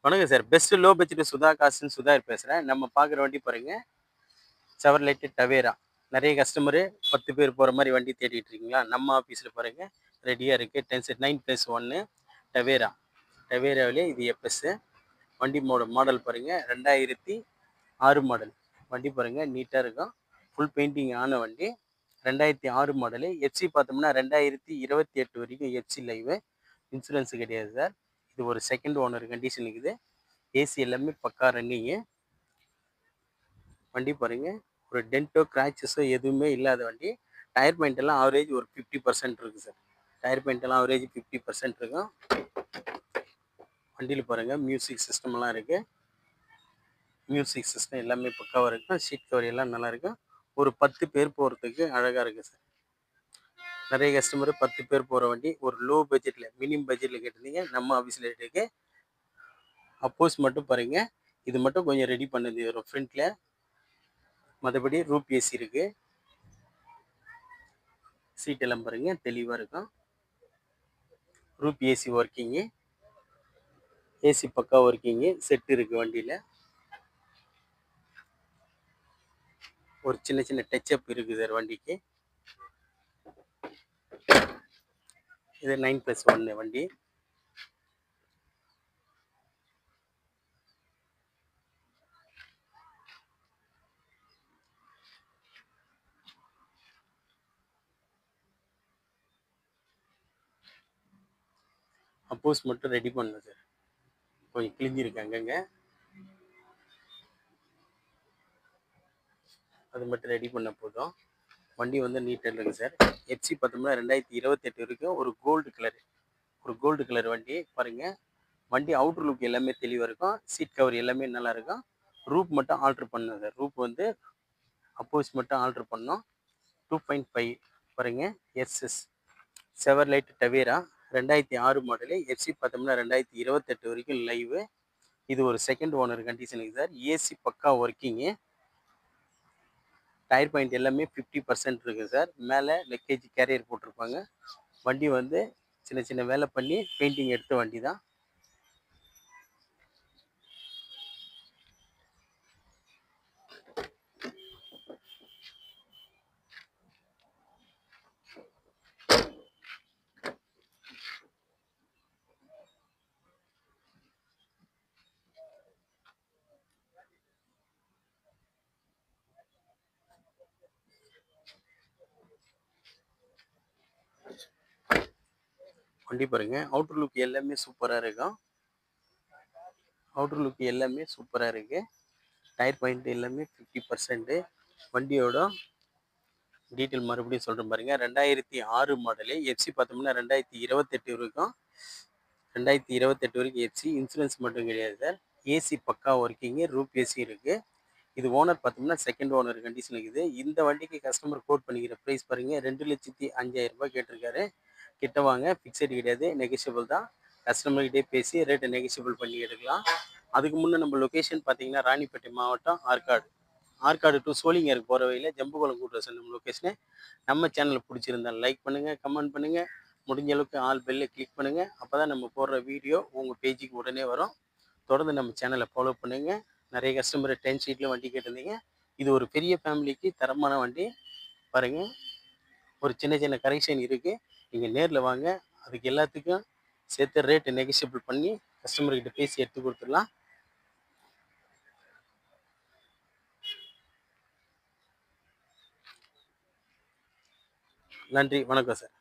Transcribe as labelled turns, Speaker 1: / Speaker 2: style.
Speaker 1: வணக்கம் sir. Best low budget Sudha காசுன்னு சுதாகர் பேசுறேன். நம்ம பார்க்குற வண்டி பாருங்க, செவர்லெட் டவேரா. நெறைய கஸ்டமரு 10 பேர் போற மாரி வண்டி தேடிட்டு இருக்கீங்களா? நம்ம ஆஃபீஸ்ல பாருங்க, ரெடியா இருக்கு. 9+1 டவேரா. டவேராவிலே இது எப்எஸ்ஸு. வண்டி மாடல் பாருங்க, 2006 மாடல். வண்டி பாருங்க நீட்டா இருக்கும். ஃபுல் பெயிண்டிங் ஆன வண்டி. 2006 மாடலு. எஃப்சி பார்த்தோம்னா 2028 வரைக்கும் எஃப்சி லைவு. இன்சூரன்ஸ் கிடையாது சார். இது ஒரு செகண்ட் ஓனர் கண்டிஷன் இருக்குது. ஏசி எல்லாமே பக்கா ரன்னிங்கு. வண்டி பாருங்க, ஒரு டென்ட்டோ கிராச்சஸோ எதுவுமே இல்லாத வண்டி. டயர் பாயிண்ட் எல்லாம் ஆவரேஜ் ஒரு 50% இருக்குது சார். டயர் பாயிண்ட் எல்லாம் ஆவரேஜ் 50% இருக்கும். வண்டியில் பாருங்க மியூசிக் சிஸ்டம் எல்லாம் இருக்கு. மியூசிக் சிஸ்டம் எல்லாமே பக்காவாக இருக்கும். சீட் கவர் எல்லாம் நல்லா இருக்கும். ஒரு 10 பேர் போகிறதுக்கு அழகாக இருக்குது சார். நிறைய கஸ்டமர் 10 பேர் போகிற வண்டி ஒரு லோ பட்ஜெட்டில் மினிமம் பட்ஜெட்டில் கேட்டிருந்தீங்க. நம்ம ஆஃபீஸில் இருக்கு. அப்போஸ் மட்டும் பாருங்க, இது மட்டும் கொஞ்சம் ரெடி பண்ணது வரும் ஃப்ரண்ட்ல. மற்றபடி ரூப் ஏசி இருக்கு. சீட் எல்லாம் பாருங்க தெளிவாக இருக்கும். Roop AC working. ஏசி பக்கா ஒர்க்கிங்கு. செட் இருக்கு வண்டியில். ஒரு சின்ன சின்ன டச்சப் இருக்குது சார் வண்டிக்கு. இது 9+1 வண்டி. அப்போஸ் மட்டும் ரெடி பண்ணணும் சார். கொஞ்சம் கிழிஞ்சிருக்கு அங்கங்க. அது மட்டும் ரெடி பண்ண போதும். வண்டி வந்து நீட்டாக இருக்குது சார். எஃப்சி பார்த்தோம்னா 2028 வரைக்கும் ஒரு கோல்டு கலர் வண்டி பாருங்க. வண்டி அவுட்டர் லுக் எல்லாமே தெளிவாக இருக்கும். சீட் கவர் எல்லாமே நல்லா இருக்கும். ரூப் மட்டும் ஆல்ட்ரு பண்ணணும் சார். ரூப் வந்து அப்போஸ் மட்டும் ஆல்ட்ரு பண்ணோம். 2.5 பாருங்க. SS Chevrolet Tavera 2006 model. FC பார்த்தோம்னா 2028 வரைக்கும் லைவு. இது ஒரு செகண்ட் ஓனர் கண்டிஷனுக்கு சார். ஏசி பக்கா ஒர்க்கிங்கு. டயர் பாயிண்ட் எல்லாமே 50% இருக்குது சார். மேலே லக்கேஜ் கேரியர் போட்டிருப்பாங்க. வண்டி வந்து சின்ன சின்ன வேலை பண்ணி பெயிண்டிங் எடுத்த வண்டி தான். வண்டி பாருங்க, அவுட்டர் லுக் எல்லாமே சூப்பராக இருக்கும். அவுட்டர் லுக் எல்லாமே சூப்பராக இருக்கு. டயர் பாயிண்ட் எல்லாமே 50%. வண்டியோட டீட்டெயில் மறுபடியும் சொல்கிறேன் பாருங்க. 2006 மாடலு. எஃப்சி பார்த்தோம்னா 2028 வரைக்கும். 2028 வரைக்கும் எஃப்சி. இன்சூரன்ஸ் மட்டும் கிடையாது சார். ஏசி பக்கா ஒர்க்கிங்கு. ரூப் ஏசி இருக்கு. இது ஓனர் பார்த்தோம்னா செகண்ட் ஓனர் கண்டிஷன் இருக்குது. இந்த வண்டிக்கு கஸ்டமர் கோட் பண்ணிக்கிற ப்ரைஸ் பாருங்க, 2,05,000 ரூபாய் கேட்டிருக்காரு. கிட்ட வாங்க, ஃபிக்ஸட் கிடையாது, நெகோஷியபிள் தான். கஸ்டமர்கிட்டே பேசி ரேட்டை நெகோஷியபிள் பண்ணி எடுக்கலாம். அதுக்கு முன்னே நம்ம லொக்கேஷன் பார்த்தீங்கன்னா ராணிப்பேட்டை மாவட்டம் ஆற்காடு. ஆற்காடு டு சோளிங்கருக்கு போகிற வழியில் ஜம்புகுளம் கூட்டுற நம்ம லொக்கேஷனு. நம்ம சேனலை பிடிச்சிருந்தா லைக் பண்ணுங்கள், கமெண்ட் பண்ணுங்கள். முடிஞ்ச அளவுக்கு ஆல் பெல்லை கிளிக் பண்ணுங்கள். அப்போ தான் நம்ம போடுற வீடியோ உங்கள் பேஜுக்கு உடனே வரும். தொடர்ந்து நம்ம சேனலை ஃபாலோ பண்ணுங்கள். நிறைய கஸ்டமர் 10 சீட்டில் வண்டி கேட்டிருந்தீங்க. இது ஒரு பெரிய ஃபேமிலிக்கு தரமான வண்டி பாருங்கள். ஒரு சின்ன சின்ன கரெக்ஷன் இருக்குது. நீங்கள் நேரில் வாங்க, அதுக்கு எல்லாத்துக்கும் சேர்த்து ரேட்டு நெகோஷியபிள் பண்ணி கஸ்டமர்கிட்ட பேசி எடுத்து கொடுத்துடலாம். நன்றி, வணக்கம் சார்.